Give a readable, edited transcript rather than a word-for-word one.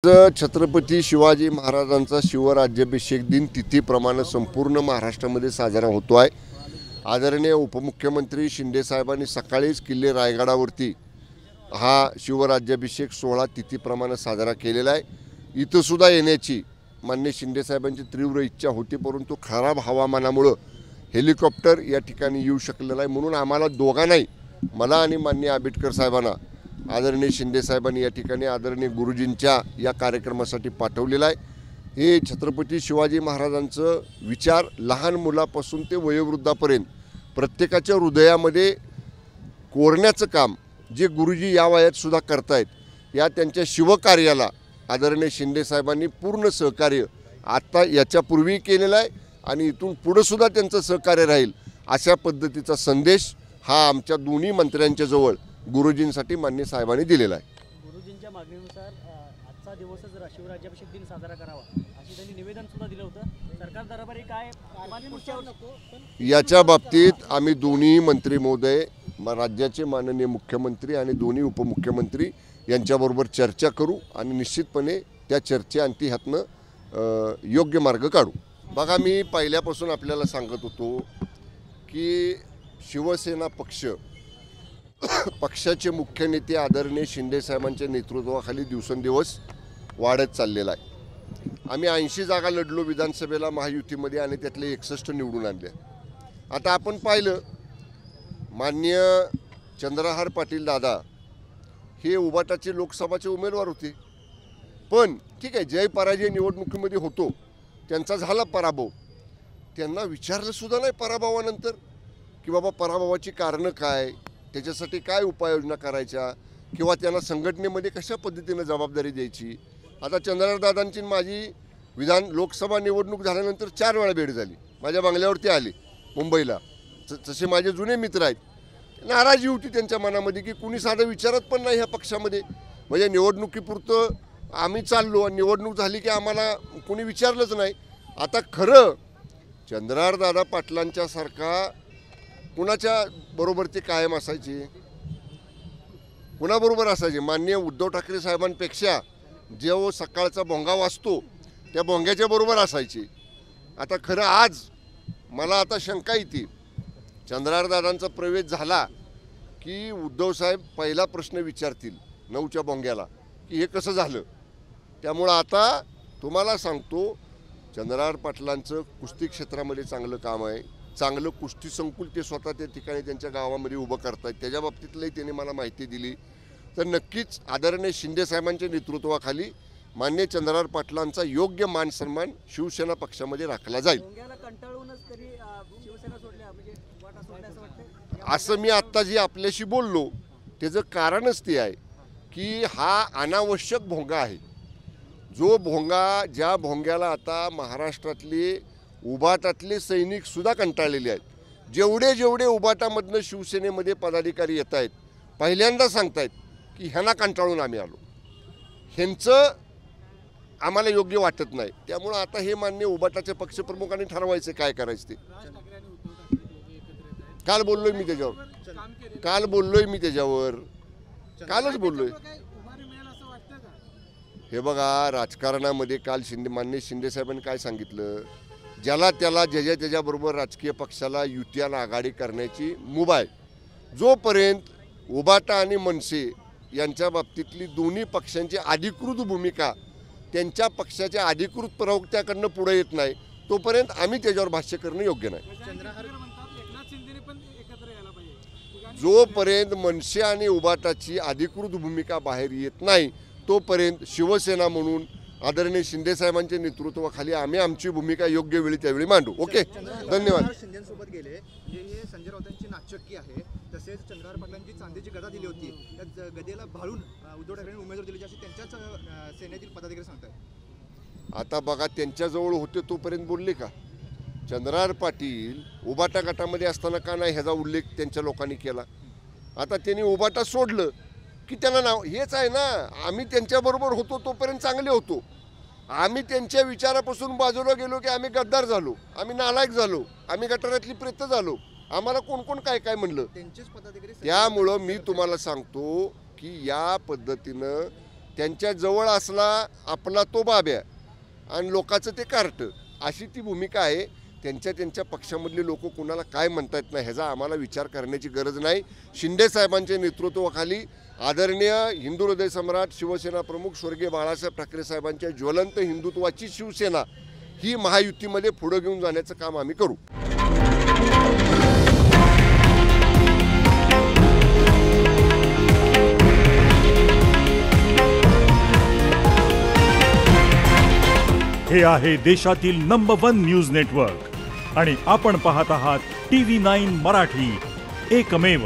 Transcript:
छत्रपती शिवाजी महाराजांचा शिवराज्याभिषेक दिन तिथीप्रमाणे संपूर्ण महाराष्ट्रामध्ये साजरा होतो आहे। आदरणीय उपमुख्यमंत्री शिंदे साहेबांनी सकाळीच किल्ले रायगडावरती हा शिवराज्याभिषेक सोहळा तिथीप्रमाणे साजरा केलेला आहे। इथं सुद्धा येण्याची माननीय शिंदे साहेबांची तीव्र इच्छा होती, परंतु खराब हवामानामुळे हेलिकॉप्टर या ठिकाणी येऊ शकलेलं आहे। म्हणून आम्हाला दोघांनाही, मला आणि माननीय आंबेडकर साहेबांना आदरणीय शिंदे साहेबांनी या ठिकाणी आदरणीय गुरुजींच्या या कार्यक्रमासाठी पाठवलेला आहे। हे छत्रपती शिवाजी महाराजांचं विचार लहान मुलापासून ते वयोवृद्धापर्यंत प्रत्येकाच्या हृदयामध्ये कोरण्याचं काम जे गुरुजी या वयात सुद्धा करतायत, या त्यांच्या शिवकार्याला आदरणीय शिंदे साहेबांनी पूर्ण सहकार्य आता याच्यापूर्वी केलेलं आहे आणि इथून पुढे सुद्धा त्यांचं सहकार्य राहील अशा पद्धतीचा संदेश हा आमच्या दोन्ही मंत्र्यांच्या जवळ गुरुजींसाठी माननीय साहेबांनी दिलेला आहे। गुरुजींच्या मागणीनुसार आजचा दिवसच शिवराज्याभिषेक दिन साजरा करावा अशी त्यांनी निवेदन सुद्धा दिलं होतं। सरकार दरबारी काय याच्या बाबतीत आम्ही दोन्ही मंत्री महोदय, राज्याचे माननीय मुख्यमंत्री आणि दोन्ही उपमुख्यमंत्री यांच्याबरोबर चर्चा करू आणि निश्चितपणे त्या चर्चेअंती ह्यातनं योग्य मार्ग काढू। बघा, मी पहिल्यापासून आपल्याला सांगत होतो की शिवसेना पक्षाचे मुख्य नेते आदरणीय शिंदे साहेबांच्या नेतृत्वाखाली दिवसेंदिवस वाढत चाललेला आहे। आम्ही 80 जागा लढलो विधानसभेला महायुतीमध्ये आणि त्यातले 61 निवडून आणले। आता आपण पाहिलं, माननीय चंद्रहार पाटील दादा हे उबाटाचे लोकसभाचे उमेदवार होते, पण ठीक आहे, जय पराजय निवडणुकीमध्ये होतो, त्यांचा झाला पराभव। त्यांना विचारलं सुद्धा नाही पराभवानंतर की बाबा पराभवाची कारणं काय, त्याच्यासाठी काय उपाययोजना करायच्या किंवा त्यांना संघटनेमध्ये कशा पद्धतीने जबाबदारी द्यायची। आता चंद्रहारदादांची माझी लोकसभा निवडणूक झाल्यानंतर 4 वेळा भेट झाली, माझ्या बंगल्यावरती आले मुंबईला। तसे माझे जुने मित्र आहेत। नाराजी होती त्यांच्या मनामध्ये की कुणी साधं विचारत पण नाही ह्या पक्षामध्ये, म्हणजे निवडणुकीपुरतं आम्ही चाललो आणि निवडणूक झाली की आम्हाला कुणी विचारलंच नाही। आता खरं चंद्रहारदादा पाटलांच्या सारखा कुणाच्या बरोबर ते कायम असायचे, कुणाबरोबर असायचे? माननीय उद्धव ठाकरे साहेबांपेक्षा जो सकाळचा भोंगा वाजतो त्या भोंग्याच्या बरोबर असायचे। आता खरं आज मला आता शंका येते, चंद्रहारदादांचा प्रवेश झाला की उद्धव साहेब पहिला प्रश्न विचारतील 9च्या भोंग्याला की हे कसं झालं। त्यामुळं आता तुम्हाला सांगतो, चंद्रहार पाटलांचं कुस्ती क्षेत्रामध्ये चांगलं काम आहे, चांगलं कुस्ती संकुल ते स्वतः त्या ठिकाणी त्यांच्या गावामध्ये उभं करतात। त्याच्या बाबतीतलंही त्यांनी मला माहिती दिली। तर नक्कीच आदरणीय शिंदे साहेबांच्या नेतृत्वाखाली माननीय चंद्रहार पाटलांचा योग्य मान सन्मान शिवसेना पक्षामध्ये राखला जाईल। असं मी आत्ता जे आपल्याशी बोललो त्याचं कारणच ते आहे की हा अनावश्यक भोंगा आहे। जो भोंगा, ज्या भोंग्याला आता महाराष्ट्रातले उबाटातले सैनिक सुद्धा कंटाळलेले आहेत। जेवढे उबाटामधनं शिवसेनेमध्ये पदाधिकारी येत आहेत, पहिल्यांदा सांगतायत की ह्यांना कंटाळून आम्ही आलो, ह्यांचं आम्हाला योग्य वाटत नाही। त्यामुळं आता हे मान्य उबाटाच्या पक्षप्रमुखांनी ठरवायचं काय करायचं ते। काल बोललोय मी त्याच्यावर, कालच बोललोय। हे बघा, राजकारणामध्ये काल माननीय शिंदे साहेबांनी काय सांगितलं, ज्याला त्याला ज्याच्याबरोबर राजकीय पक्षाला युती आणि आघाडी करण्याची मुभा आहे। जोपर्यंत उबाटा आणि मनसे यांच्या बाबतीतली दोन्ही पक्षांची अधिकृत भूमिका त्यांच्या पक्षाच्या अधिकृत प्रवक्त्याकडनं पुढे येत नाही, तोपर्यंत आम्ही त्याच्यावर भाष्य करणं योग्य नाही। जोपर्यंत मनसे आणि उबाटाची अधिकृत भूमिका बाहेर येत नाही, तोपर्यंत शिवसेना म्हणून आदरणीय शिंदे साहेबांच्या नेतृत्वाखाली आम्ही आमची भूमिका योग्य वेळी त्यावेळी मांडू। ओके, धन्यवाद। शिंदेसोबत गेले, हे संजय राऊतांची नाचक्की आहे। तसेच चंद्रहार पाटलांची चांदीची गदा दिली होती, त्या गदेला भाळून उद्धव ठाकरेंनी उमेदवार दिली अशी त्यांच्याच सेनेतील पदाधिकारी सांगतात। आता बघा, त्यांच्याजवळ होते तोपर्यंत बोलले का? चंद्रहार पाटील उबाटा गटामध्ये असताना का नाही ह्याचा उल्लेख त्यांच्या लोकांनी केला? आता त्यांनी उबाटा सोडलं की त्यांना नाव हेच आहे ना, आम्ही त्यांच्याबरोबर होतो तोपर्यंत चांगले होतो, आम्ही त्यांच्या विचारापासून बाजूला गेलो की आम्ही गद्दार झालो, आम्ही नालायक झालो, आम्ही गटारातली प्रेत झालो, आम्हाला कोण कोण काय काय म्हणलं। त्यामुळं मी तुम्हाला सांगतो की या पद्धतीनं त्यांच्या जवळ असला आपला तो बाब्या आणि लोकांचं ते कार्ट, अशी ती भूमिका आहे. त्यांच्या पक्षामधले लोक कुणाला काय म्हणतात ना ह्याचा आम्हाला विचार करण्याची गरज नाही. शिंदेसाहेबांच्या नेतृत्वाखाली आदरणीय हिंदू हृदय सम्राट शिवसेना प्रमुख स्वर्गीय बाळासाहेब ठाकरे साहेबांच्या ज्वलंत हिंदुत्वाची शिवसेना ही महायुतीमध्ये पुढे घेऊन जाण्याचं काम आम्ही करू. हे आहे देशातील नंबर 1 न्यूज नेटवर्क आणि आपण पाहत आहात TV9 मराठी, एकमेव.